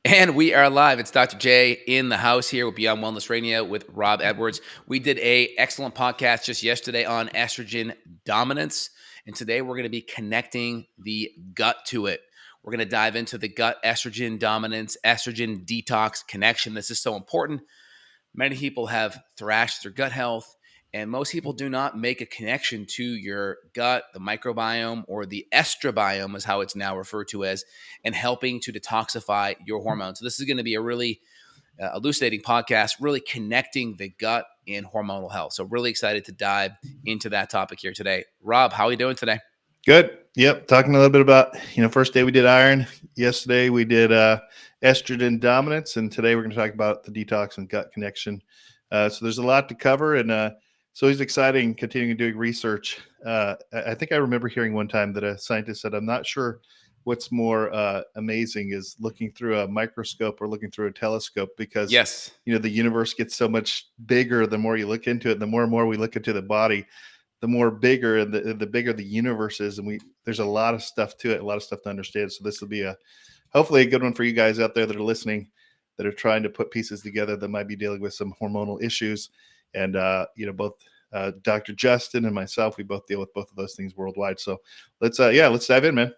And we are live. It's Dr. J in the house here with Beyond Wellness Radio with Rob Edwards. We did a excellent podcast just yesterday on estrogen dominance, and today we're going to be connecting the gut to it. We're going to dive into the gut estrogen dominance, estrogen detox connection. This is so important. Many people have thrashed their gut health, and most people do not make a connection to your gut, the microbiome, or the estrobiome, is how it's now referred to as, and helping to detoxify your hormones. So, this is going to be a really elucidating podcast, really connecting the gut and hormonal health. So, really excited to dive into that topic here today. Rob, how are you doing today? Good. Yep. Talking a little bit about, first day we did iron. Yesterday we did estrogen dominance. And today we're going to talk about the detox and gut connection. So there's a lot to cover. And it's always exciting continuing doing research. I think I remember hearing one time that a scientist said, I'm not sure what's more amazing is looking through a microscope or looking through a telescope, because, Yes. the universe gets so much bigger the more you look into it. The more and more we look into the body, the more bigger and the bigger the universe is. And there's a lot of stuff to it, a lot of stuff to understand. So this will be hopefully a good one for you guys out there that are listening, that are trying to put pieces together that might be dealing with some hormonal issues. And, both Dr. Justin and myself, we both deal with both of those things worldwide. So let's dive in, man.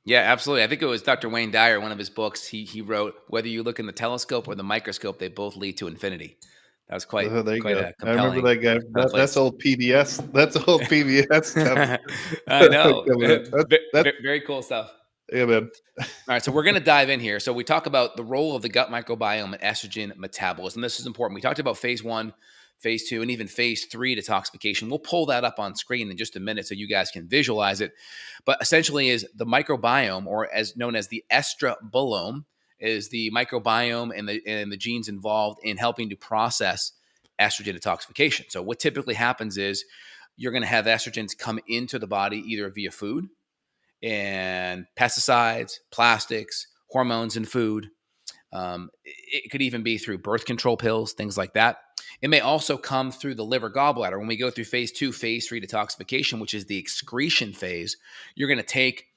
Yeah, absolutely. I think it was Dr. Wayne Dyer, one of his books, he wrote, whether you look in the telescope or the microscope, they both lead to infinity. That was quite There you go. a I remember compelling that guy. That's old PBS. That's old PBS stuff. I know. That's Very cool stuff. yeah, man. All right, so we're going to dive in here. So we talk about the role of the gut microbiome and estrogen metabolism. This is important. We talked about phase 1, phase 2, and even phase 3 detoxification. We'll pull that up on screen in just a minute so you guys can visualize it. But essentially is the microbiome, or as known as the estrobolome, is the microbiome and the genes involved in helping to process estrogen detoxification. So what typically happens is you're going to have estrogens come into the body either via food and pesticides, plastics, hormones in food. It could even be through birth control pills, things like that. It may also come through the liver gallbladder. When we go through phase 2, phase 3 detoxification, which is the excretion phase, you're going to take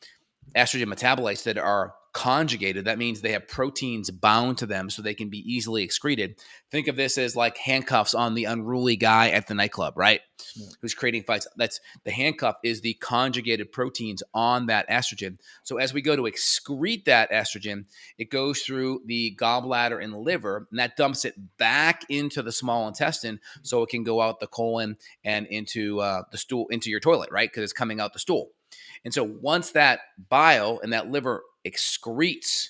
estrogen metabolites that are conjugated. That means they have proteins bound to them so they can be easily excreted. Think of this as like handcuffs on the unruly guy at the nightclub, right? Yeah. Who's creating fights. That's the handcuff is the conjugated proteins on that estrogen. So as we go to excrete that estrogen, it goes through the gallbladder and the liver, and that dumps it back into the small intestine so it can go out the colon and into the stool, into your toilet, right? Because it's coming out the stool. And so once that bile and that liver excretes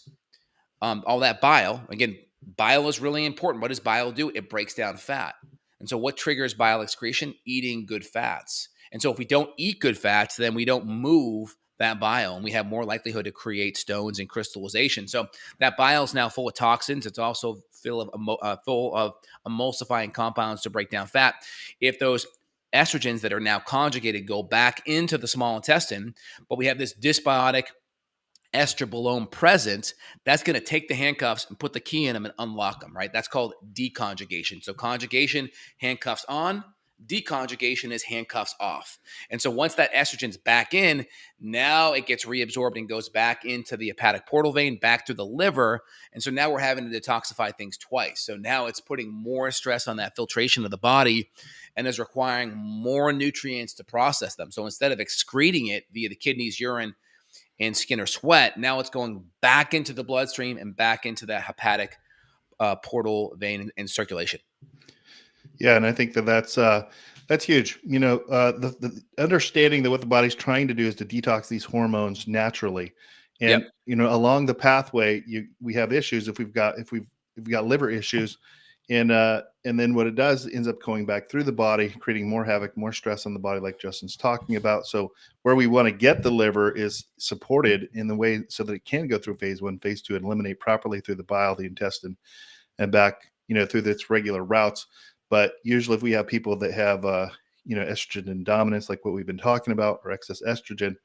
all that bile, again, bile is really important. What does bile do? It breaks down fat. And so what triggers bile excretion? Eating good fats. And so if we don't eat good fats, then we don't move that bile, and we have more likelihood to create stones and crystallization. So that bile is now full of toxins. It's also full of emulsifying compounds to break down fat. If those estrogens that are now conjugated go back into the small intestine, but we have this dysbiotic estrobolome present, that's going to take the handcuffs and put the key in them and unlock them, right? That's called deconjugation. So conjugation, handcuffs on. Deconjugation is handcuffs off. And so once that estrogen's back in, now it gets reabsorbed and goes back into the hepatic portal vein, back to the liver. And so now we're having to detoxify things twice. So now it's putting more stress on that filtration of the body and is requiring more nutrients to process them. So instead of excreting it via the kidneys, urine, and skin or sweat, now it's going back into the bloodstream and back into that hepatic portal vein and circulation. Yeah, and I think that's huge. The understanding that what the body's trying to do is to detox these hormones naturally, and along the pathway, we have issues if we've got liver issues, and then what it does ends up going back through the body, creating more havoc, more stress on the body, like Justin's talking about. So where we want to get the liver is supported in the way so that it can go through phase 1, phase 2, and eliminate properly through the bile, the intestine, and back, through its regular routes. But usually if we have people that have, estrogen dominance, like what we've been talking about, or excess estrogen,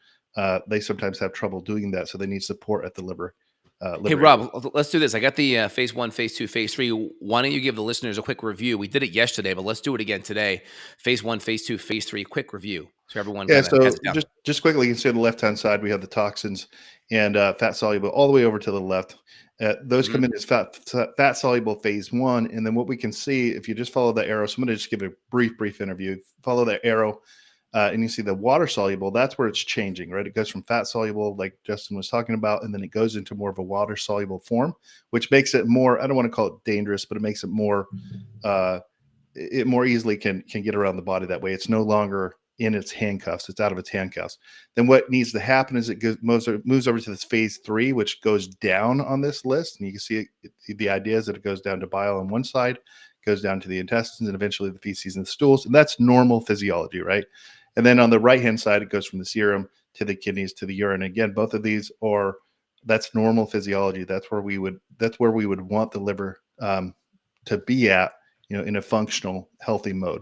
they sometimes have trouble doing that. So they need support at the liver Hey, liver Rob, issues. let's do this. I got the phase one, phase two, phase three. Why don't you give the listeners a quick review? We did it yesterday, but let's do it again today. Phase one, phase two, phase three, quick review. So everyone Yeah, kind of has so it down. just quickly, you can see on the left-hand side, we have the toxins and fat soluble all the way over to the left. Those Mhm. come in as fat soluble phase one, and then what we can see if you just follow the arrow. So I'm going to just give a brief interview. Follow the arrow, and you see the water soluble. That's where it's changing, right? It goes from fat soluble, like Justin was talking about, and then it goes into more of a water soluble form, which makes it more. I don't want to call it dangerous, but it makes it more. Uh, it more easily can get around the body that way. It's no longer in its handcuffs. It's out of its handcuffs. Then what needs to happen is it moves over to this phase three, which goes down on this list. And you can see the idea is that it goes down to bile on one side, goes down to the intestines, and eventually the feces and the stools. And that's normal physiology, right? And then on the right hand side, it goes from the serum to the kidneys to the urine. Again, both of these are that's normal physiology. That's where we would want the liver to be at, in a functional, healthy mode.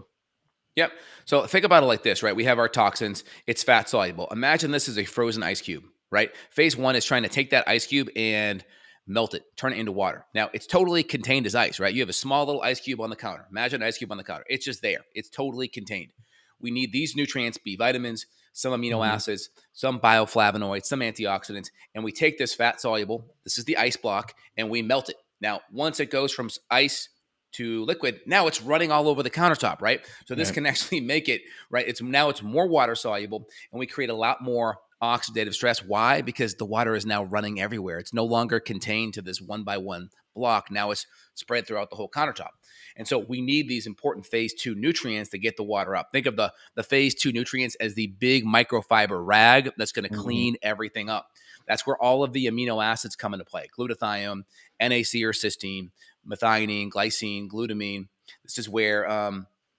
Yep. So think about it like this, right? We have our toxins. It's fat soluble. Imagine this is a frozen ice cube, right? Phase one is trying to take that ice cube and melt it, turn it into water. Now it's totally contained as ice, right? You have a small little ice cube on the counter. Imagine an ice cube on the counter. It's just there. It's totally contained. We need these nutrients, B vitamins, some amino Mhm. acids, some bioflavonoids, some antioxidants, and we take this fat soluble. This is the ice block, and we melt it. Now, once it goes from ice to liquid, now it's running all over the countertop, right? So this Right. can actually make it, right? It's more water soluble, and we create a lot more oxidative stress. Why? Because the water is now running everywhere. It's no longer contained to this one by one block. Now it's spread throughout the whole countertop. And so we need these important phase two nutrients to get the water up. Think of the phase two nutrients as the big microfiber rag that's going to Mhm. clean everything up. That's where all of the amino acids come into play: glutathione, NAC or cysteine, methionine, glycine, glutamine. This is where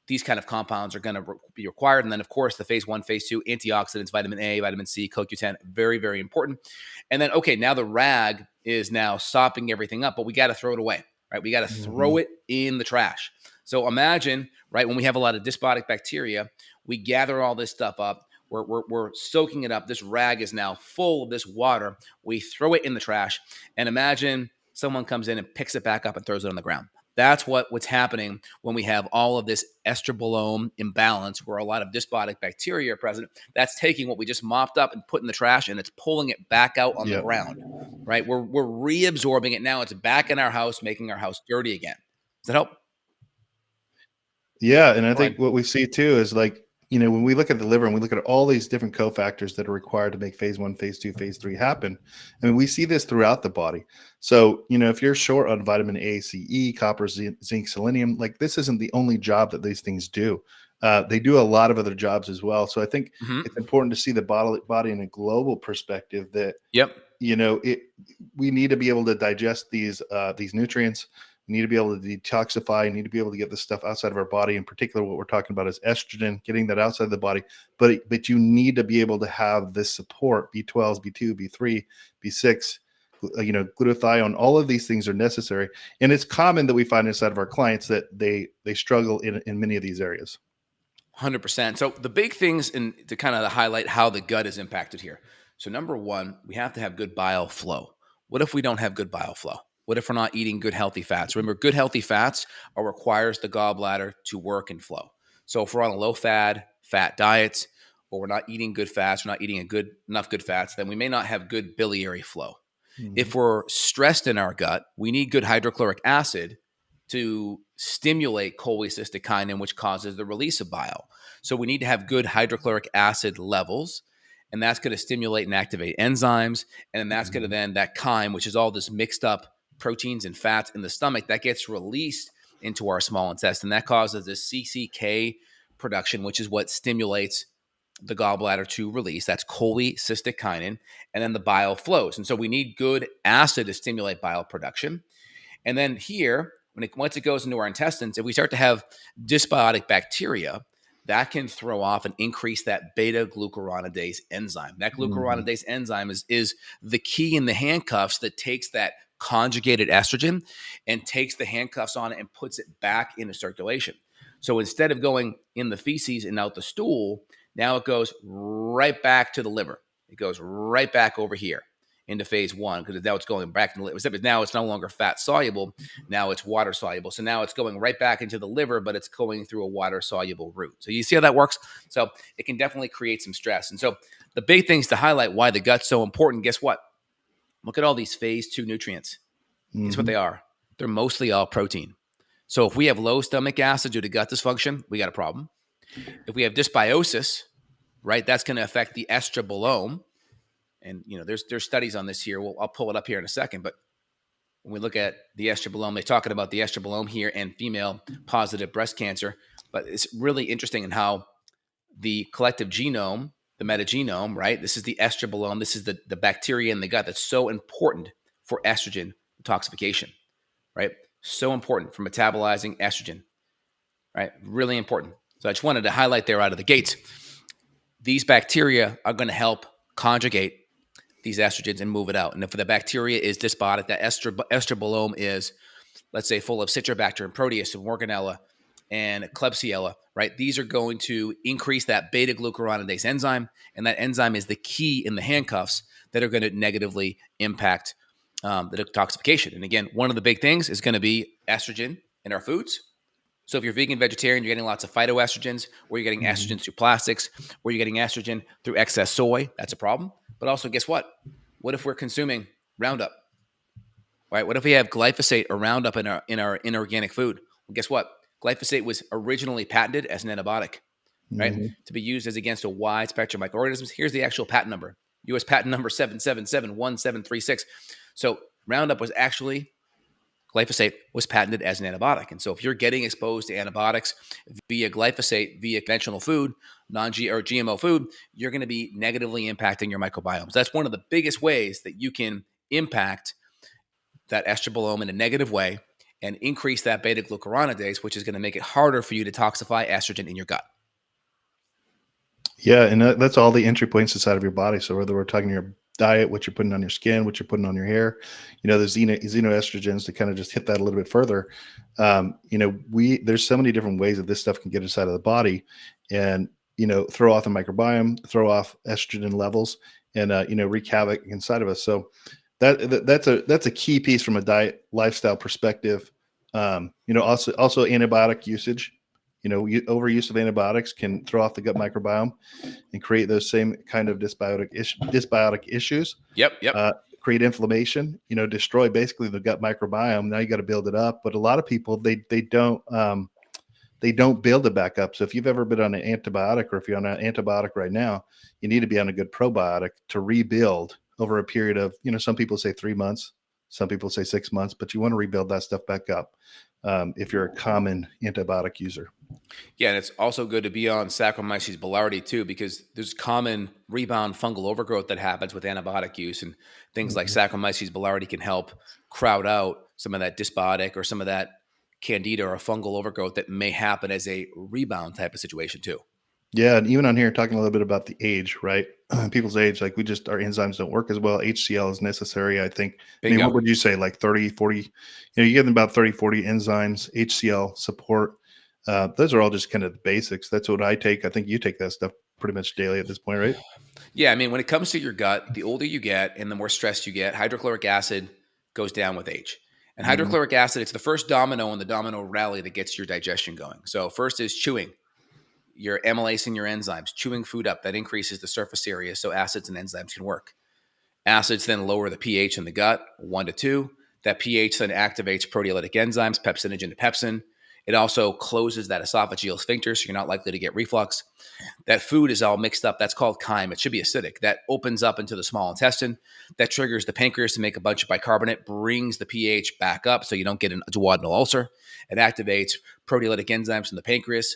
these kind of compounds are going to be required. And then, of course, the phase one, phase two antioxidants, vitamin A, vitamin C, CoQ10, very, very important. And then, okay, now the rag is now sopping everything up, but we got to throw it away, right? We got to throw Mhm. it in the trash. So imagine, right, when we have a lot of dysbiotic bacteria, we gather all this stuff up. We're soaking it up. This rag is now full of this water. We throw it in the trash. And imagine someone comes in and picks it back up and throws it on the ground. That's what's happening when we have all of this estrogen imbalance, where a lot of dysbiotic bacteria are present. That's taking what we just mopped up and put in the trash, and it's pulling it back out on the Yep. ground. Right? We're reabsorbing it now. It's back in our house, making our house dirty again. Does that help? Yeah, and I Go ahead. think what we see too is like, when we look at the liver and we look at all these different cofactors that are required to make phase one, phase two, phase three happen. I mean, we see this throughout the body. So, if you're short on vitamin A, C, E, copper, zinc, selenium, like this isn't the only job that these things do. They do a lot of other jobs as well. So I think Hmm. it's important to see the body in a global perspective that Yep. it we need to be able to digest these nutrients. We need to be able to detoxify. We need to be able to get this stuff outside of our body. In particular, what we're talking about is estrogen, getting that outside of the body. But you need to be able to have this support: B12s, B2, B3, B6. Glutathione. All of these things are necessary, and it's common that we find inside of our clients that they struggle in many of these areas. 100%. So the big things in to kind of highlight how the gut is impacted here. So number one, we have to have good bile flow. What if we don't have good bile flow? What if we're not eating good healthy fats? Remember, good healthy fats are requires the gallbladder to work and flow. So if we're on a low fat diet, or we're not eating good fats, we're not eating enough good fats, then we may not have good biliary flow. Mhm. If we're stressed in our gut, we need good hydrochloric acid to stimulate cholecystokinin, which causes the release of bile. So we need to have good hydrochloric acid levels, and that's going to stimulate and activate enzymes. And then that's going to Mhm. then that chyme, which is all this mixed up proteins and fats in the stomach, that gets released into our small intestine. That causes this CCK production, which is what stimulates the gallbladder to release. That's cholecystokinin, and then the bile flows. And so we need good acid to stimulate bile production. And then here, once it goes into our intestines, if we start to have dysbiotic bacteria, that can throw off and increase that beta-glucuronidase enzyme. That Mhm. glucuronidase enzyme is the key in the handcuffs that takes that conjugated estrogen and takes the handcuffs on it and puts it back into circulation. So instead of going in the feces and out the stool, now it goes right back to the liver. It goes right back over here. into phase one, because now it's going back into the liver. Except now it's no longer fat soluble. Now it's water soluble. So now it's going right back into the liver, but it's going through a water soluble route. So you see how that works? So it can definitely create some stress. And so the big things to highlight why the gut's so important, guess what? Look at all these phase two nutrients. Guess what Mm-hmm. they are? They're mostly all protein. So if we have low stomach acid due to gut dysfunction, we got a problem. If we have dysbiosis, right, that's going to affect the estrobolome. And there's studies on this here. I'll pull it up here in a second. But when we look at the estrobolome, they're talking about the estrobolome here and female positive breast cancer. But it's really interesting in how the collective genome, the metagenome, right? This is the estrobolome. This is the bacteria in the gut that's so important for estrogen detoxification, right? So important for metabolizing estrogen, right? Really important. So I just wanted to highlight there out of the gates. These bacteria are going to help conjugate these estrogens and move it out. And if the bacteria is dysbiotic, that estrobolome is, let's say, full of Citrobacter and Proteus and Morganella and Klebsiella, right? These are going to increase that beta-glucuronidase enzyme, and that enzyme is the key in the handcuffs that are going to negatively impact the detoxification. And again, one of the big things is going to be estrogen in our foods. So if you're vegan, vegetarian, you're getting lots of phytoestrogens, or you're getting Mm-hmm. estrogens through plastics, or you're getting estrogen through excess soy. That's a problem. But also, guess what? What if we're consuming Roundup? Right? What if we have glyphosate or Roundup in our inorganic food? Well, guess what? Glyphosate was originally patented as an antibiotic, right? Mm-hmm. To be used as against a wide spectrum of microorganisms. Here's the actual patent number: U.S. patent number 7771736. So Roundup was actually glyphosate was patented as an antibiotic. And so if you're getting exposed to antibiotics via glyphosate, via conventional food, GMO food, you're going to be negatively impacting your microbiomes. That's one of the biggest ways that you can impact that estrobolome in a negative way and increase that beta-glucuronidase, which is going to make it harder for you to detoxify estrogen in your gut. Yeah, and that's all the entry points inside of your body. So whether we're talking your diet, what you're putting on your skin, what you're putting on your hair, the xenoestrogens to kind of just hit that a little bit further. There's so many different ways that this stuff can get inside of the body, and throw off the microbiome, throw off estrogen levels, and wreak havoc inside of us. So that's a key piece from a diet lifestyle perspective. Also antibiotic usage. Overuse of antibiotics can throw off the gut microbiome and create those same kind of dysbiotic issues. Yep. Create inflammation. Destroy basically the gut microbiome. Now you got to build it up. But a lot of people they don't build it back up. So if you've ever been on an antibiotic, or if you're on an antibiotic right now, you need to be on a good probiotic to rebuild over a period of, some people say 3 months, some people say 6 months, but you want to rebuild that stuff back up if you're a common antibiotic user. Yeah, and it's also good to be on Saccharomyces boulardii too, because there's common rebound fungal overgrowth that happens with antibiotic use, and things like Mhm. Saccharomyces boulardii can help crowd out some of that dysbiotic or some of that candida or fungal overgrowth that may happen as a rebound type of situation too. Yeah, and even on here, talking a little bit about the age, right? People's age, like our enzymes don't work as well. HCl is necessary, I think. I mean, what Bingo. would you say, like 30, 40? You give them about 30, 40 enzymes, HCl support. Those are all just kind of the basics. That's what I take. I think you take that stuff pretty much daily at this point, right? Yeah, I mean, when it comes to your gut, the older you get and the more stressed you get, hydrochloric acid goes down with age. And Mhm. hydrochloric acid, it's the first domino in the domino rally that gets your digestion going. So first is chewing, your amylase and your enzymes, chewing food up. That increases the surface area so acids and enzymes can work. Acids then lower the pH in the gut, 1 to 2. That pH then activates proteolytic enzymes, pepsinogen to pepsin. It also closes that esophageal sphincter, so you're not likely to get reflux. That food is all mixed up. That's called chyme. It should be acidic. That opens up into the small intestine. That triggers the pancreas to make a bunch of bicarbonate, brings the pH back up so you don't get a duodenal ulcer. It activates proteolytic enzymes from the pancreas,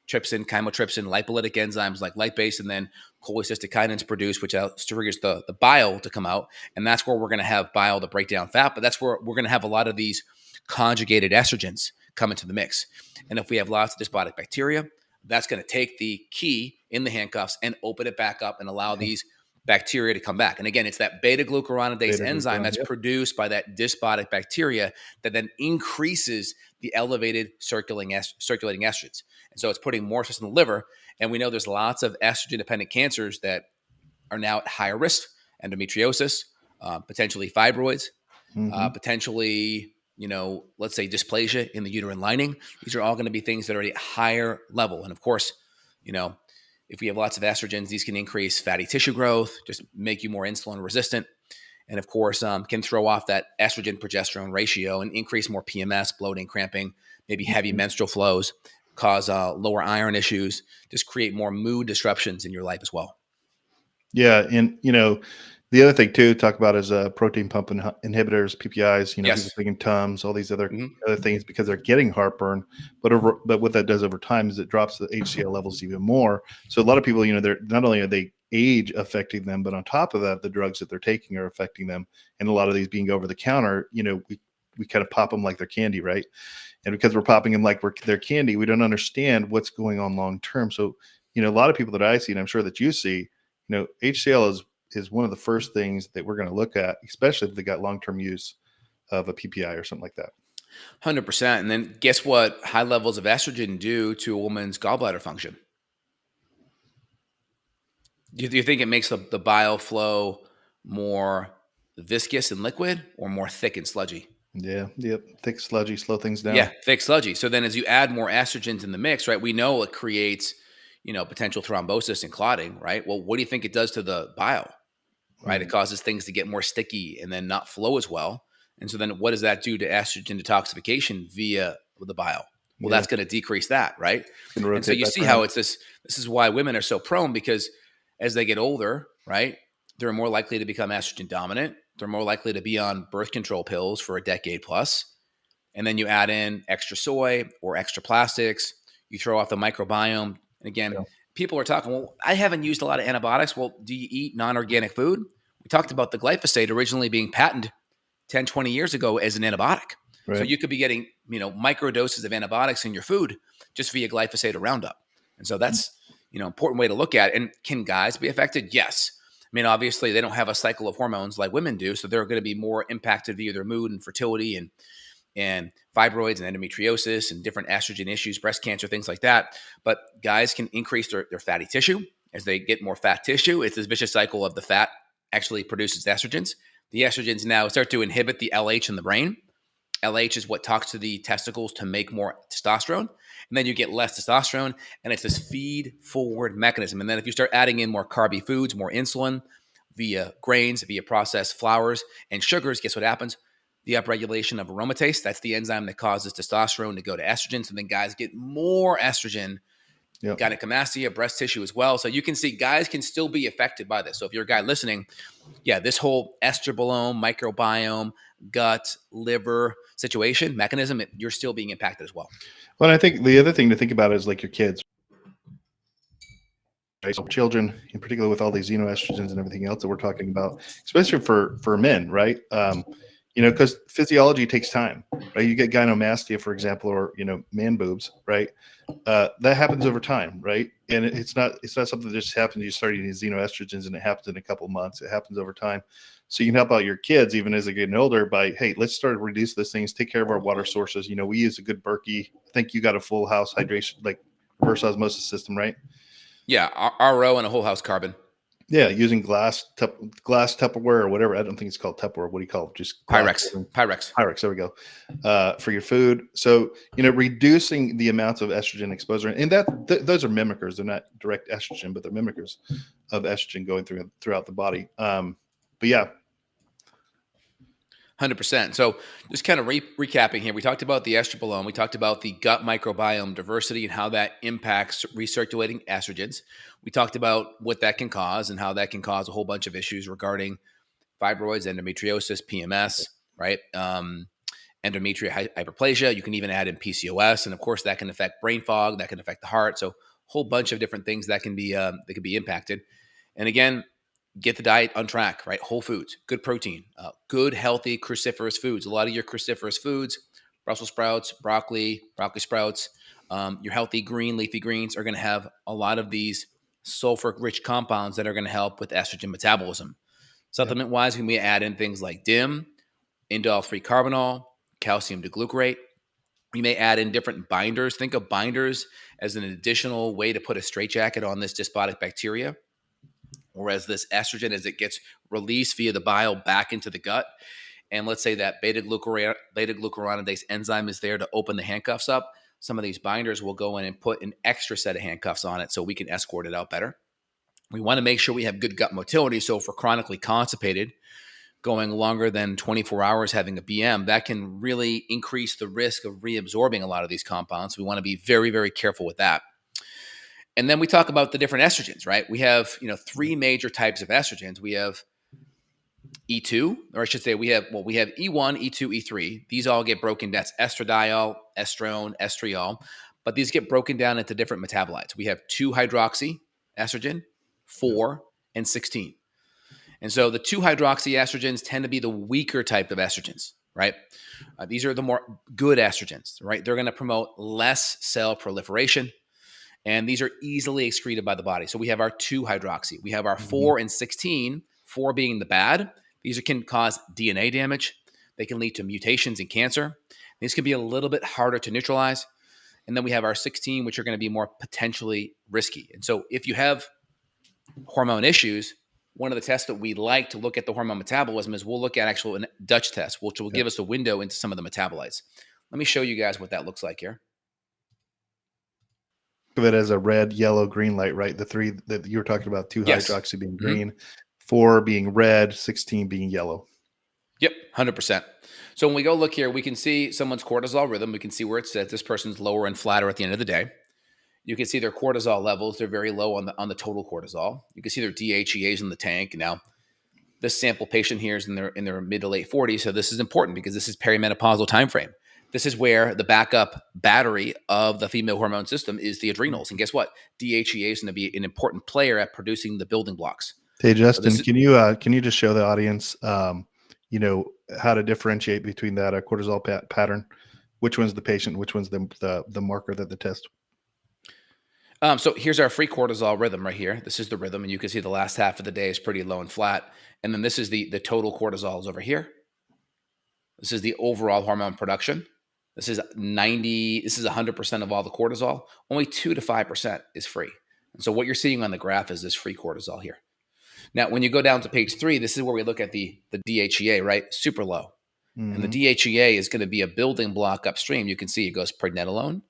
trypsin, chymotrypsin, lipolytic enzymes like lipase, and then cholecystokinin produced, which triggers the bile to come out. And that's where we're going to have bile to break down fat, but that's where we're going to have a lot of these conjugated estrogens come into the mix. And if we have lots of dysbiotic bacteria, that's going to take the key in the handcuffs and open it back up and allow these bacteria to come back. And again, it's that beta-glucuronidase enzyme Beta-glucuron, that's yep. produced by that dysbiotic bacteria that then increases the elevated circulating estrogens. And so it's putting more stress in the liver. And we know there's lots of estrogen-dependent cancers that are now at higher risk: endometriosis, potentially fibroids, Hmm. potentially, let's say dysplasia in the uterine lining. These are all going to be things that are at a higher level. And of course, you know, if we have lots of estrogens, these can increase fatty tissue growth, just make you more insulin resistant. And of course, can throw off that estrogen progesterone ratio and increase more PMS, bloating, cramping, maybe heavy menstrual flows, cause lower iron issues, just create more mood disruptions in your life as well. Yeah, and the other thing too, talk about is protein pump inhibitors, PPIs. People Yes. taking Tums, all these Hmm. other things because they're getting heartburn. But what that does over time is it drops the HCl levels even more. So a lot of people, they're not only are they age affecting them, but on top of that, the drugs that they're taking are affecting them. And a lot of these being over the counter, we kind of pop them like they're candy, right? And because we're popping them like they're candy, we don't understand what's going on long term. So a lot of people that I see, and I'm sure that you see, HCl is one of the first things that we're going to look at, especially if they got long-term use of a PPI or something like that. 100%. And then guess what high levels of estrogen do to a woman's gallbladder function? Do you think it makes the bile flow more viscous and liquid or more thick and sludgy? Yeah, yep. Thick, sludgy, slow things down. Yeah, thick, sludgy. So then as you add more estrogens in the mix, right, we know it creates, potential thrombosis and clotting, right? Well, what do you think it does to the bile, right? It Mhm. causes things to get more sticky and then not flow as well. And so then what does that do to estrogen detoxification via the bile? Well, Yeah, that's going to decrease that, right? can And so rotate you back see how around. it's this is why women are so prone, because as they get older, right, they're more likely to become estrogen dominant. They're more likely to be on birth control pills for a decade plus. And then you add in extra soy or extra plastics. You throw off the microbiome. And again, Yeah, people are talking, well, I haven't used a lot of antibiotics. Well, do you eat non organic food? We talked about the glyphosate originally being patented 10, 20 years ago as an antibiotic. So right. you could be getting, micro doses of antibiotics in your food just via glyphosate or Roundup. And so that's, important way to look at it. And can guys be affected? Yes. I mean, obviously they don't have a cycle of hormones like women do. So they're going to be more impacted via their mood and fertility and fibroids and endometriosis and different estrogen issues, breast cancer, things like that. But guys can increase their fatty tissue. As they get more fat tissue, it's this vicious cycle of the fat actually produces estrogens. The estrogens now start to inhibit the LH in the brain. LH is what talks to the testicles to make more testosterone. And then you get less testosterone, and it's this feed forward mechanism. And then if you start adding in more carby foods, more insulin via grains, via processed flours and sugars, guess what happens? The upregulation of aromatase, that's the enzyme that causes testosterone to go to estrogen. So then guys get more estrogen, Yep. gynecomastia, breast tissue as well. So you can see guys can still be affected by this. So if you're a guy listening, yeah, this whole estrobolome, microbiome, gut, liver situation, mechanism, you're still being impacted as well. Well, I think the other thing to think about is like your kids, right? So children, in particular, with all these xenoestrogens and everything else that we're talking about, especially for men, right? Because physiology takes time, right? You get gynomastia, for example, or man boobs, right? That happens over time, right? And it's not something that just happens. You start eating xenoestrogens and it happens in a couple of months. It happens over time. So you can help out your kids even as they're getting older by, hey, let's start to reduce these things. Take care of our water sources. We use a good Berkey. I think you got a full house hydration, like reverse osmosis system, right? Yeah, RO and a whole house carbon. Yeah, using glass Tupperware or whatever. I don't think it's called Tupperware. What do you call it? Just glass. Pyrex. Pyrex. There we go. For your food. So reducing the amounts of estrogen exposure, and those are mimickers. They're not direct estrogen, but they're mimickers of estrogen going throughout the body. But yeah. 100%. So just kind of recapping here, we talked about the estrobolome, we talked about the gut microbiome diversity and how that impacts recirculating estrogens. We talked about what that can cause and how that can cause a whole bunch of issues regarding fibroids, endometriosis, PMS, right? Endometrial hyperplasia. You can even add in PCOS, and of course that can affect brain fog, that can affect the heart. So a whole bunch of different things that can be impacted. And again, get the diet on track, right? Whole foods, good protein, good healthy cruciferous foods. A lot of your cruciferous foods, Brussels sprouts, broccoli sprouts, your healthy green leafy greens are going to have a lot of these sulfur-rich compounds that are going to help with estrogen metabolism. Yep. Supplement-wise, we may add in things like DIM, indole-free carbinol, calcium deglucarate. You may add in different binders. Think of binders as an additional way to put a straitjacket on this despotic bacteria. Whereas this estrogen, as it gets released via the bile back into the gut, and let's say that beta-glucuronidase enzyme is there to open the handcuffs up, some of these binders will go in and put an extra set of handcuffs on it so we can escort it out better. We want to make sure we have good gut motility. So if we're chronically constipated, going longer than 24 hours having a BM, that can really increase the risk of reabsorbing a lot of these compounds. We want to be very, very careful with that. And then we talk about the different estrogens, right? We have, three major types of estrogens. We have E2, or I should say we have E1, E2, E3. These all get broken down. That's estradiol, estrone, estriol, but these get broken down into different metabolites. We have 2-hydroxy estrogen, 4, and 16. And so the 2-hydroxy estrogens tend to be the weaker type of estrogens, right? These are the more good estrogens, right? They're going to promote less cell proliferation, and these are easily excreted by the body. So we have our 2-hydroxy. We have our 4 and 16, 4 being the bad. These can cause DNA damage. They can lead to mutations in cancer. These can be a little bit harder to neutralize. And then we have our 16, which are going to be more potentially risky. And so if you have hormone issues, one of the tests that we like to look at the hormone metabolism is we'll look at actual Dutch test, which will give us a window into some of the metabolites. Let me show you guys what that looks like here. Of it as a red, yellow, green light, right? The three that you were talking about, 2-hydroxy being green, 4 being red, 16 being yellow. Yep, 100%. So when we go look here, we can see someone's cortisol rhythm. We can see where it says this person's lower and flatter at the end of the day. You can see their cortisol levels. They're very low on the total cortisol. You can see their DHEAs in the tank. Now, this sample patient here is in their mid to late 40s. So this is important because this is perimenopausal time frame. This is where the backup battery of the female hormone system is the adrenals. And guess what? DHEA is going to be an important player at producing the building blocks. Hey, Justin, can you just show the audience, how to differentiate between that cortisol pattern? Which one's the patient? Which one's the marker that the test? So here's our free cortisol rhythm right here. This is the rhythm, and you can see the last half of the day is pretty low and flat. And then this is the total cortisols over here. This is the overall hormone production. This is 100% of all the cortisol. Only 2 to 5% is free. And so what you're seeing on the graph is this free cortisol here. Now, when you go down to page 3, this is where we look at the DHEA, right? Super low. And the DHEA is going to be a building block upstream. You can see it goes pregnenolone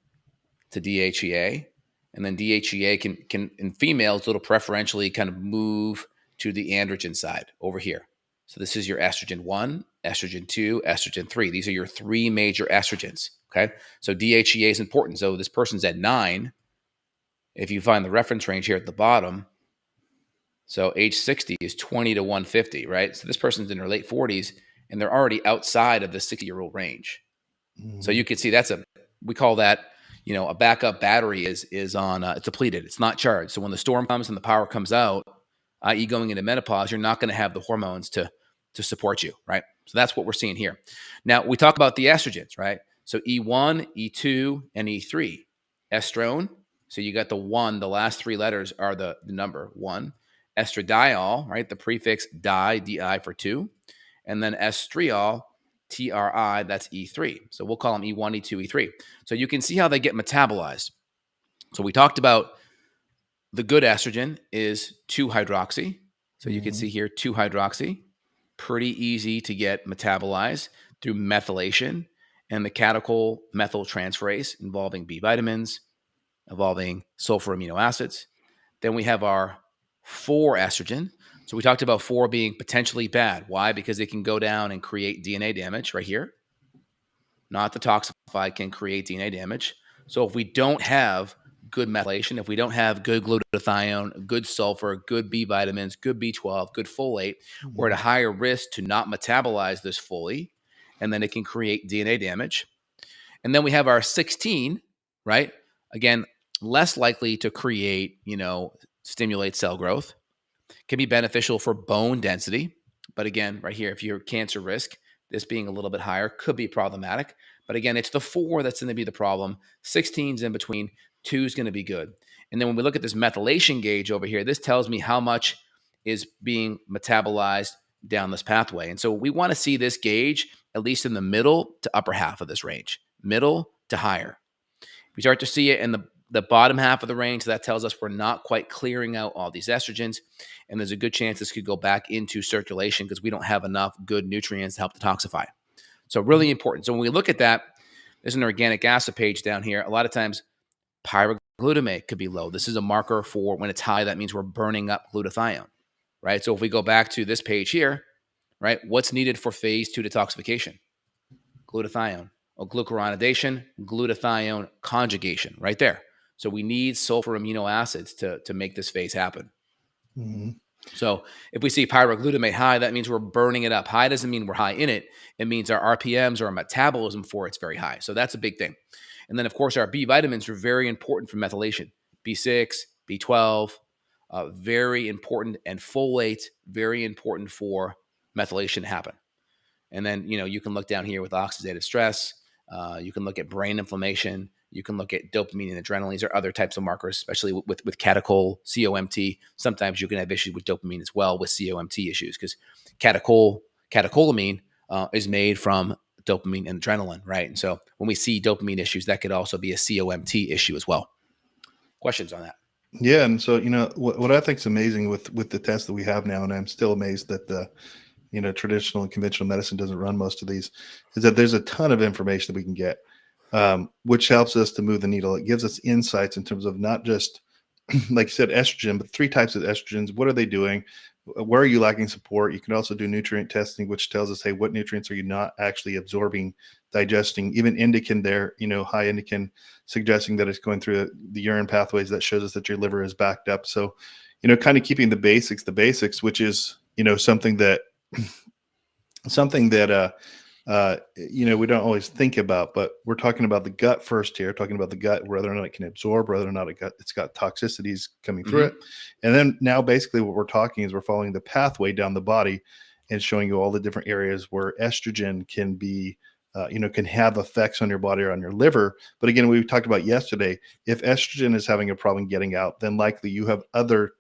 to DHEA. And then DHEA can in females, it'll preferentially kind of move to the androgen side over here. So this is your estrogen 1, estrogen 2, estrogen 3. These are your 3 major estrogens, okay? So DHEA is important. So this person's at 9. If you find the reference range here at the bottom, so age 60 is 20 to 150, right? So this person's in their late 40s, and they're already outside of the 60-year-old range. So you can see we call that, a backup battery is on, it's depleted. It's not charged. So when the storm comes and the power comes out, i.e. going into menopause, you're not going to have the hormones to support you, right? So that's what we're seeing here. Now, we talk about the estrogens, right? So E1, E2, and E3. Estrone, so you got the 1, the last 3 letters are the number 1. Estradiol, right? The prefix di, di for 2. And then estriol, TRI, that's E3. So we'll call them E1, E2, E3. So you can see how they get metabolized. So we talked about the good estrogen is 2-hydroxy. So you can see here 2-hydroxy. Pretty easy to get metabolized through methylation and the catechol methyltransferase involving B vitamins, involving sulfur amino acids. Then we have our 4-estrogen. So we talked about 4 being potentially bad. Why? Because it can go down and create DNA damage right here. Not detoxified, can create DNA damage. So if we don't have good methylation, if we don't have good glutathione, good sulfur, good B vitamins, good B12, good folate, we're at a higher risk to not metabolize this fully, and then it can create DNA damage. And then we have our 16, right? Again, less likely to create, stimulate cell growth. Can be beneficial for bone density. But again, right here, if you're cancer risk, this being a little bit higher could be problematic. But again, it's the 4 that's going to be the problem. 16's in between. 2 is going to be good. And then when we look at this methylation gauge over here, this tells me how much is being metabolized down this pathway. And so we want to see this gauge at least in the middle to upper half of this range, middle to higher. If you start to see it in the bottom half of the range. That tells us we're not quite clearing out all these estrogens. And there's a good chance this could go back into circulation because we don't have enough good nutrients to help detoxify. So really important. So when we look at that, there's an organic acid page down here. A lot of times pyroglutamate could be low. This is a marker for when it's high. That means we're burning up glutathione, right? So if we go back to this page here, right, what's needed for phase 2 detoxification? Glutathione, or glucuronidation, glutathione conjugation, right there. So we need sulfur amino acids to make this phase happen. Mm-hmm. So if we see pyroglutamate high, that means we're burning it up. High doesn't mean we're high in it. It means our RPMs or our metabolism for it's very high. So that's a big thing. And then, of course, our B vitamins are very important for methylation. B6, B12, very important, and folate, very important for methylation to happen. And then, you can look down here with oxidative stress. You can look at brain inflammation. You can look at dopamine and adrenaline. These are other types of markers, especially with catechol, COMT. Sometimes you can have issues with dopamine as well with COMT issues because catecholamine is made from dopamine and adrenaline, right? And so when we see dopamine issues, that could also be a COMT issue as well. Questions on that? Yeah, and so what I think is amazing with the tests that we have now, and I'm still amazed that the traditional and conventional medicine doesn't run most of these, is that there's a ton of information that we can get, which helps us to move the needle. It gives us insights in terms of not just, like you said, estrogen, but 3 types of estrogens. What are they doing? Where are you lacking support? You can also do nutrient testing, which tells us, hey, what nutrients are you not actually absorbing, digesting? Even indican there, high indican, suggesting that it's going through the urine pathways. That shows us that your liver is backed up. So, kind of keeping the basics, which is, something that we don't always think about, but we're talking about the gut first here, talking about the gut, whether or not it can absorb, whether or not it's got toxicities coming through it. And then now basically what we're talking is we're following the pathway down the body and showing you all the different areas where estrogen can be, can have effects on your body or on your liver. But again, we talked about yesterday, if estrogen is having a problem getting out, then likely you have other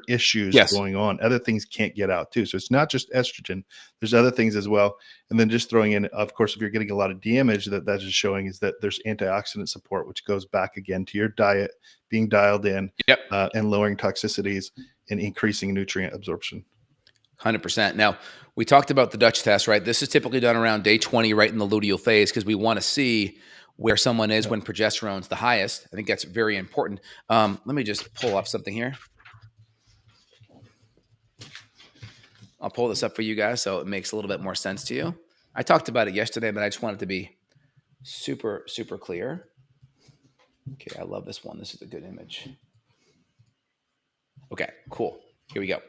issues going on. Other things can't get out too. So it's not just estrogen. There's other things as well. And then just throwing in, of course, if you're getting a lot of damage, that's just showing is that there's antioxidant support, which goes back again to your diet being dialed in, and lowering toxicities and increasing nutrient absorption. 100%. Now, we talked about the Dutch test, right? This is typically done around day 20, right in the luteal phase, because we want to see where someone is when progesterone's the highest. I think that's very important. Let me just pull up something here. I'll pull this up for you guys so it makes a little bit more sense to you. I talked about it yesterday, but I just want it to be super, super clear. Okay, I love this one. This is a good image. Okay, cool. Here we go.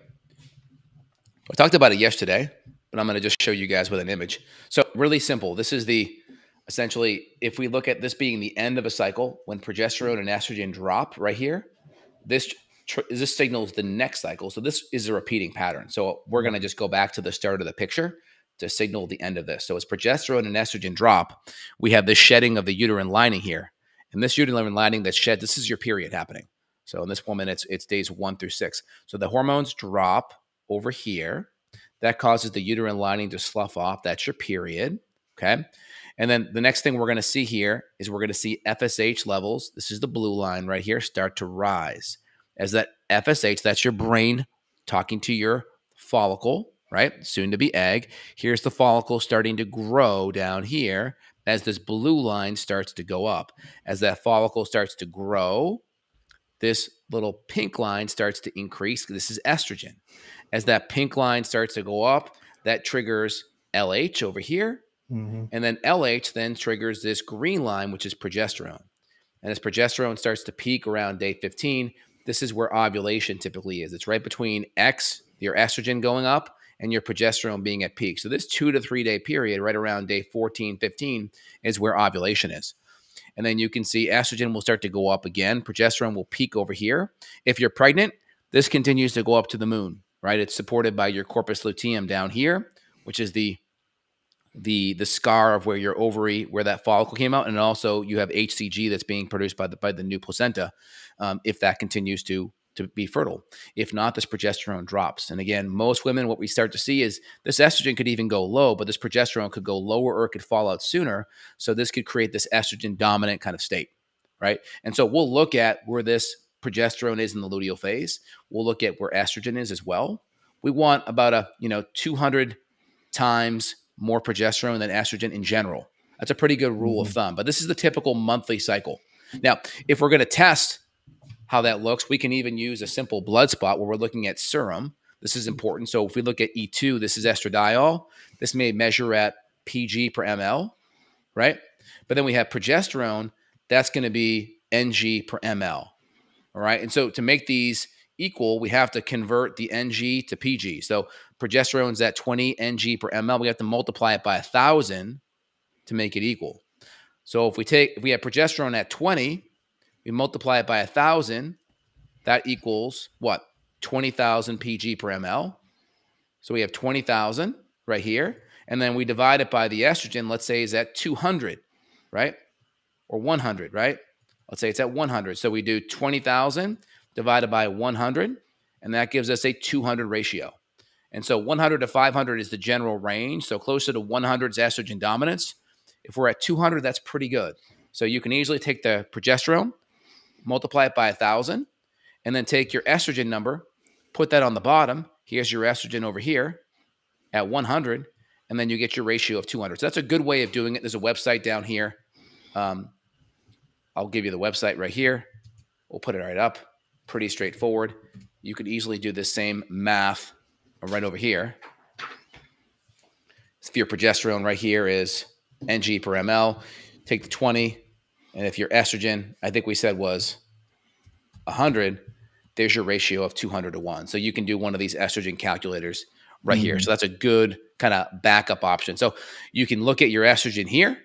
I talked about it yesterday, but I'm going to just show you guys with an image. So really simple. This is essentially, if we look at this being the end of a cycle, when progesterone and estrogen drop right here, this signals the next cycle. So this is a repeating pattern. So we're going to just go back to the start of the picture to signal the end of this. So as progesterone and estrogen drop, we have this shedding of the uterine lining here. And this uterine lining that's shed, this is your period happening. So in this woman, it's days 1 through 6. So the hormones drop over here. That causes the uterine lining to slough off. That's your period. Okay. And then the next thing we're going to see here is we're going to see FSH levels. This is the blue line right here, start to rise. As that FSH, that's your brain talking to your follicle, right? Soon to be egg. Here's the follicle starting to grow down here as this blue line starts to go up. As that follicle starts to grow, this little pink line starts to increase. This is estrogen. As that pink line starts to go up, that triggers LH over here. And then LH then triggers this green line, which is progesterone. And as progesterone starts to peak around day 15, this is where ovulation typically is. It's right between your estrogen going up, and your progesterone being at peak. So this 2 to 3 day period, right around day 14, 15, is where ovulation is. And then you can see estrogen will start to go up again. Progesterone will peak over here. If you're pregnant, this continues to go up to the moon, right? It's supported by your corpus luteum down here, which is the scar of where your ovary, where that follicle came out. And also you have HCG that's being produced by the new placenta, if that continues to be fertile. If not, this progesterone drops. And again, most women, what we start to see is this estrogen could even go low, but this progesterone could go lower or it could fall out sooner. So this could create this estrogen dominant kind of state. right? And so we'll look at where this progesterone is in the luteal phase. We'll look at where estrogen is as well. We want about a 200 times more progesterone than estrogen in general. That's a pretty good rule of Hmm. thumb. But this is the typical monthly cycle. Now, if we're going to test how that looks, we can even use a simple blood spot where we're looking at serum. This is important. So if we look at E2, this is estradiol. This may measure at pg per ml, right? But then we have progesterone. That's going to be ng per ml. All right. And so to make these equal, we have to convert the ng to pg. So progesterone's at 20 ng per ml. We have to multiply it by 1,000 to make it equal. So if we have progesterone at 20, we multiply it by 1,000, that equals what? 20,000 pg per ml. So we have 20,000 right here. And then we divide it by the estrogen, let's say is at 200, right? Or 100, right? Let's say it's at 100. So we do 20,000 divided by 100, and that gives us a 200 ratio. And so 100 to 500 is the general range. So closer to 100 is estrogen dominance. If we're at 200, that's pretty good. So you can easily take the progesterone, multiply it by 1,000, and then take your estrogen number, put that on the bottom. Here's your estrogen over here at 100, and then you get your ratio of 200. So that's a good way of doing it. There's a website down here. I'll give you the website right here. We'll put it right up. Pretty straightforward. You could easily do this same math right over here. If your progesterone right here is ng per ml, take the 20, and if your estrogen, I think we said was 100, there's your ratio of 200 to 1. So you can do one of these estrogen calculators right here. Hmm. So that's a good kind of backup option. So you can look at your estrogen here.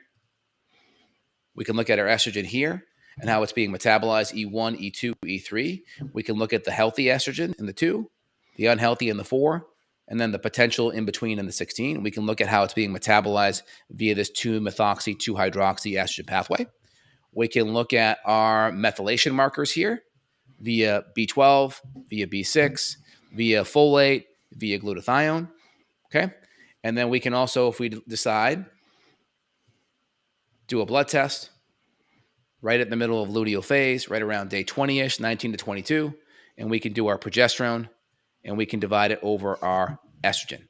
We can look at our estrogen here and how it's being metabolized, E1, E2, E3. We can look at the healthy estrogen in the 2, the unhealthy in the 4, and then the potential in between in the 16. We can look at how it's being metabolized via this 2-methoxy, 2-hydroxy estrogen pathway. We can look at our methylation markers here via B12, via B6, via folate, via glutathione. Okay. And then we can also, if we decide, do a blood test right at the middle of luteal phase, right around day 20-ish, 19 to 22. And we can do our progesterone and we can divide it over our estrogen.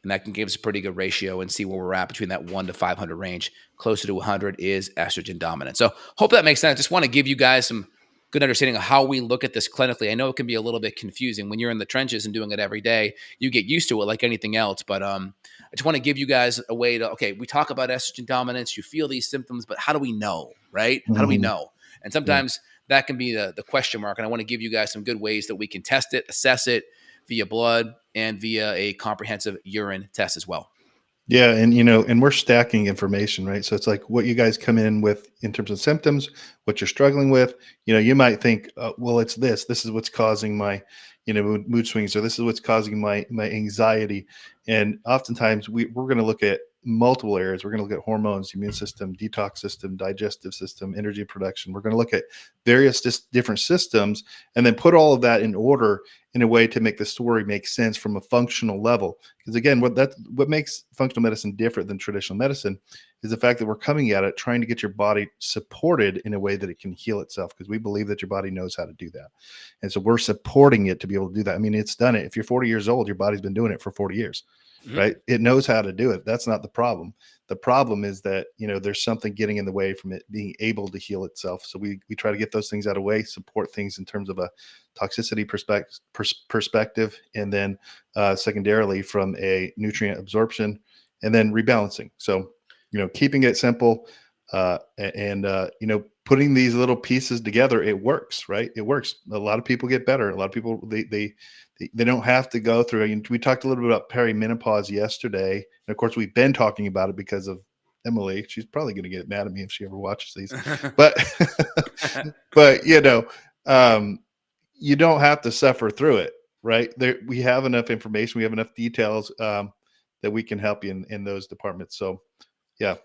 And that can give us a pretty good ratio and see where we're at between that 1 to 500 range. Closer to 100 is estrogen dominant. So hope that makes sense. Just want to give you guys some good understanding of how we look at this clinically. I know it can be a little bit confusing when you're in the trenches and doing it every day. You get used to it like anything else. But I just want to give you guys a way to, okay, we talk about estrogen dominance. You feel these symptoms, but how do we know, right? How do we Hmm. know? And Yeah. sometimes that can be the question mark. And I want to give you guys some good ways that we can test it, assess it via blood and via a comprehensive urine test as well. Yeah, and we're stacking information, right? So it's like what you guys come in with in terms of symptoms, what you're struggling with. You might think, well, it's this. This is what's causing my, mood swings, or this is what's causing my anxiety. And oftentimes we're going to look at multiple areas. We're going to look at hormones, immune system, detox system, digestive system, energy production. We're going to look at various different systems, and then put all of that in order in a way to make the story make sense from a functional level. Because again, what makes functional medicine different than traditional medicine is the fact that we're coming at it trying to get your body supported in a way that it can heal itself, because we believe that your body knows how to do that. And so we're supporting it to be able to do that. I mean, it's done it. If you're 40 years old, your body's been doing it for 40 years, Mhm. right? It knows how to do it. That's not the problem. The problem is that, there's something getting in the way from it being able to heal itself. So we try to get those things out of the way, support things in terms of a toxicity perspective, and then secondarily from a nutrient absorption, and then rebalancing. So, keeping it simple, and putting these little pieces together, it works, right? It works. A lot of people get better. A lot of people, they don't have to go through. We talked a little bit about perimenopause yesterday, and of course we've been talking about it because of Emily. She's probably going to get mad at me if she ever watches these, but but you don't have to suffer through it, right? There, we have enough information, we have enough details, that we can help you in those departments. So, yeah.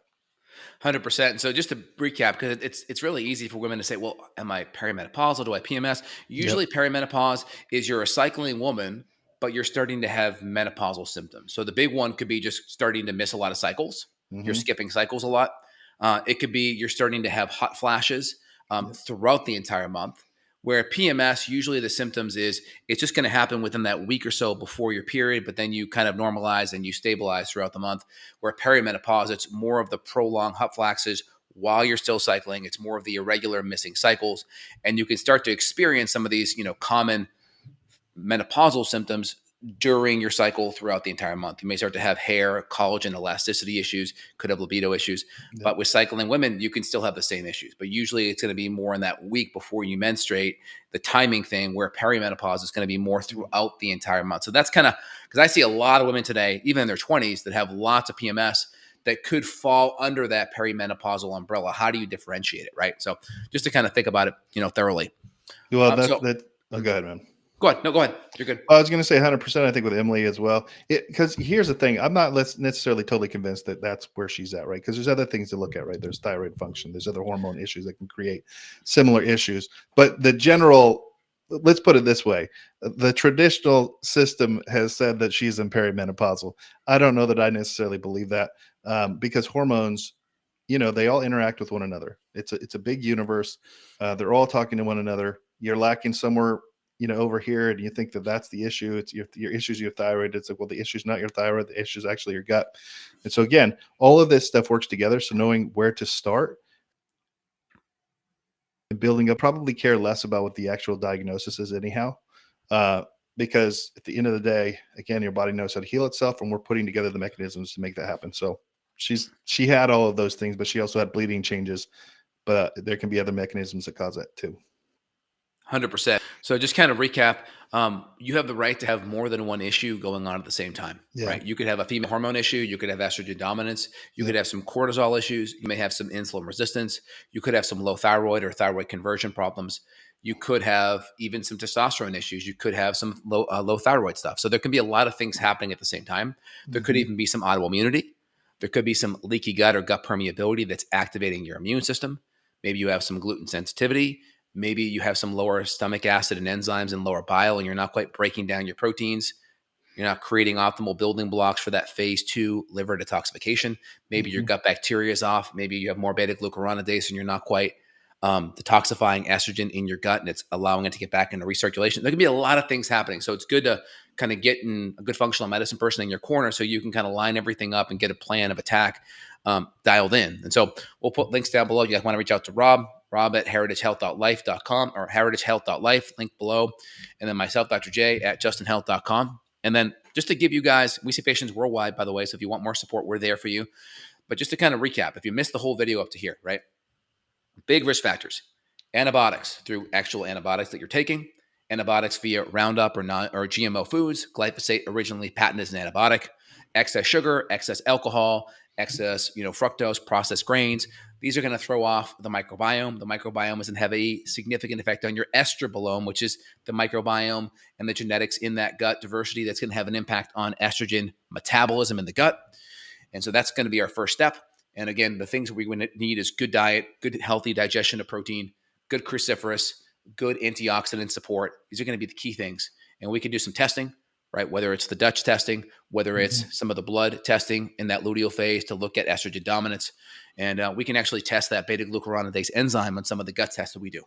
100%. And so just to recap, because it's really easy for women to say, well, am I perimenopausal? Do I PMS? Yep. Usually perimenopause is you're a cycling woman, but you're starting to have menopausal symptoms. So the big one could be just starting to miss a lot of cycles. You're Hmm. skipping cycles a lot. It could be you're starting to have hot flashes. Yeah. throughout the entire month. Where PMS, usually the symptoms is it's just going to happen within that week or so before your period, but then you kind of normalize and you stabilize throughout the month. Where perimenopause, it's more of the prolonged hot flashes while you're still cycling. It's more of the irregular missing cycles. And you can start to experience some of these, common menopausal symptoms during your cycle throughout the entire month. You may start to have hair, collagen, elasticity issues, could have libido issues. Yeah. But with cycling women, you can still have the same issues. But usually it's going to be more in that week before you menstruate, the timing thing, where perimenopause is going to be more throughout the entire month. So that's kind of because I see a lot of women today, even in their 20s, that have lots of PMS that could fall under that perimenopausal umbrella. How do you differentiate it, right? So just to kind of think about it, thoroughly. Well, So oh, go ahead, man. go ahead. No, go ahead. You're good. I was going to say 100%. I think with Emily as well, because here's the thing: I'm not necessarily totally convinced that that's where she's at, right? Because there's other things to look at, right? There's thyroid function, there's other hormone issues that can create similar issues. But the general, let's put it this way: the traditional system has said that she's in perimenopausal. I don't know that I necessarily believe that, because hormones, they all interact with one another. It's a big universe. They're all talking to one another. You're lacking somewhere, over here, and you think that that's the issue. It's your issues, your thyroid. It's like, well, the issue's not your thyroid. The issue is actually your gut. And so again, all of this stuff works together. So knowing where to start and building up, probably care less about what the actual diagnosis is anyhow. Because at the end of the day, again, your body knows how to heal itself, and we're putting together the mechanisms to make that happen. So she had all of those things, but she also had bleeding changes. But there can be other mechanisms that cause that too. 100%. So just kind of recap, you have the right to have more than one issue going on at the same time, Yeah. right? You could have a female hormone issue. You could have estrogen dominance. You Yeah. could have some cortisol issues. You may have some insulin resistance. You could have some low thyroid or thyroid conversion problems. You could have even some testosterone issues. You could have some low thyroid stuff. So there can be a lot of things happening at the same time. There could Mhm. even be some autoimmunity. There could be some leaky gut or gut permeability that's activating your immune system. Maybe you have some gluten sensitivity. Maybe you have some lower stomach acid and enzymes and lower bile, and you're not quite breaking down your proteins. You're not creating optimal building blocks for that phase 2 liver detoxification. Maybe your Mhm. gut bacteria is off. Maybe you have more beta-glucuronidase and you're not quite detoxifying estrogen in your gut, and it's allowing it to get back into recirculation. There can be a lot of things happening. So it's good to kind of get in a good functional medicine person in your corner so you can kind of line everything up and get a plan of attack dialed in. And so we'll put links down below. You guys want to reach out to Rob at heritagehealth.life.com or heritagehealth.life, link below. And then myself, Dr. J, at justinhealth.com. And then just to give you guys, we see patients worldwide, by the way. So if you want more support, we're there for you. But just to kind of recap, if you missed the whole video up to here, right? Big risk factors: antibiotics through actual antibiotics that you're taking, antibiotics via Roundup or GMO foods, glyphosate originally patented as an antibiotic, excess sugar, excess alcohol, excess fructose, processed grains. These are going to throw off the microbiome. The microbiome is going to have a significant effect on your estrobolome, which is the microbiome and the genetics in that gut diversity that's going to have an impact on estrogen metabolism in the gut. And so that's going to be our first step. And again, the things we need is good diet, good healthy digestion of protein, good cruciferous, good antioxidant support. These are going to be the key things. And we can do some testing, right? Whether it's the Dutch testing, whether Mhm. it's some of the blood testing in that luteal phase to look at estrogen dominance. And we can actually test that beta-glucuronidase enzyme on some of the gut tests that we do.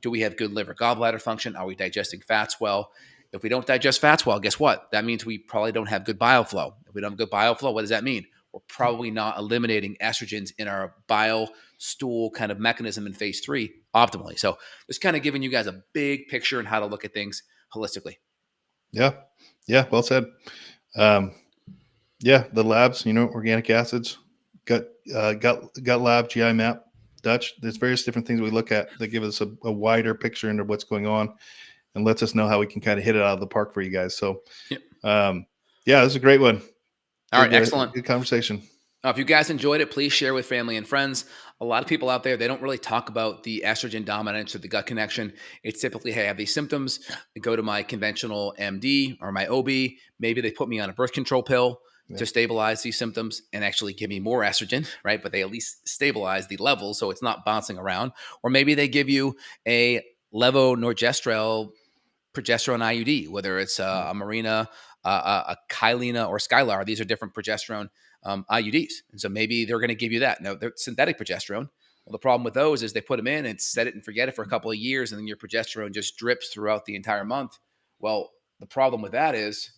Do we have good liver gallbladder function? Are we digesting fats well? If we don't digest fats well, guess what? That means we probably don't have good bile flow. If we don't have good bile flow, what does that mean? We're probably not eliminating estrogens in our bile stool kind of mechanism in phase 3 optimally. So just kind of giving you guys a big picture and how to look at things holistically. Yeah. Yeah. Well said. Um, yeah. The labs, organic acids, gut lab, GI map, Dutch. There's various different things we look at that give us a wider picture into what's going on and lets us know how we can kind of hit it out of the park for you guys. So, Yep. yeah, this is a great one. All right, excellent. Good conversation. If you guys enjoyed it, please share with family and friends. A lot of people out there, they don't really talk about the estrogen dominance or the gut connection. It's typically, hey, I have these symptoms. I go to my conventional MD or my OB. Maybe they put me on a birth control pill Yeah. to stabilize these symptoms and actually give me more estrogen, right? But they at least stabilize the level so it's not bouncing around. Or maybe they give you a levonorgestrel progesterone IUD, whether it's a Mirena, a Kylena, or Skylar. These are different progesterone IUDs. And so maybe they're going to give you that. Now, they're synthetic progesterone, Well, the problem with those is they put them in and set it and forget it for a couple of years, and then your progesterone just drips throughout the entire month. Well, the problem with that is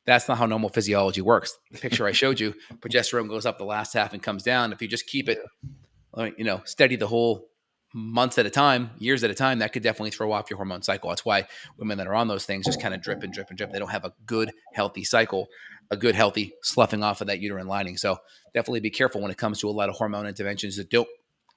that's not how normal physiology works. The picture I showed you, progesterone goes up the last half and comes down. If you just keep it, steady the whole months at a time, years at a time, that could definitely throw off your hormone cycle. That's why women that are on those things just kind of drip and drip and drip. They don't have a good, healthy cycle, a good, healthy sloughing off of that uterine lining. So definitely be careful when it comes to a lot of hormone interventions that don't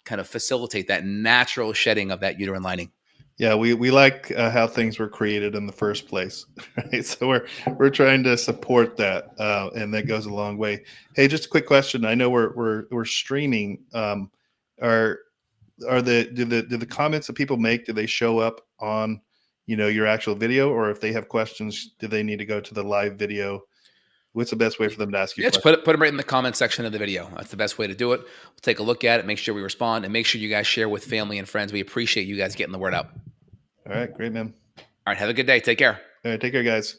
kind of facilitate that natural shedding of that uterine lining. Yeah, we like how things were created in the first place, right? So we're trying to support that, and that goes a long way. Hey, just a quick question. I know we're streaming. Are do the comments that people make, do they show up on your actual video, or if they have questions, do they need to go to the live video? What's the best way for them to ask you Yeah, just questions? put them right in the comment section of the video. That's the best way to do it. We'll take a look at it, make sure we respond, and make sure you guys share with family and friends. We appreciate you guys getting the word out. All right, great, man. All right, have a good day. Take care. All right, take care, guys.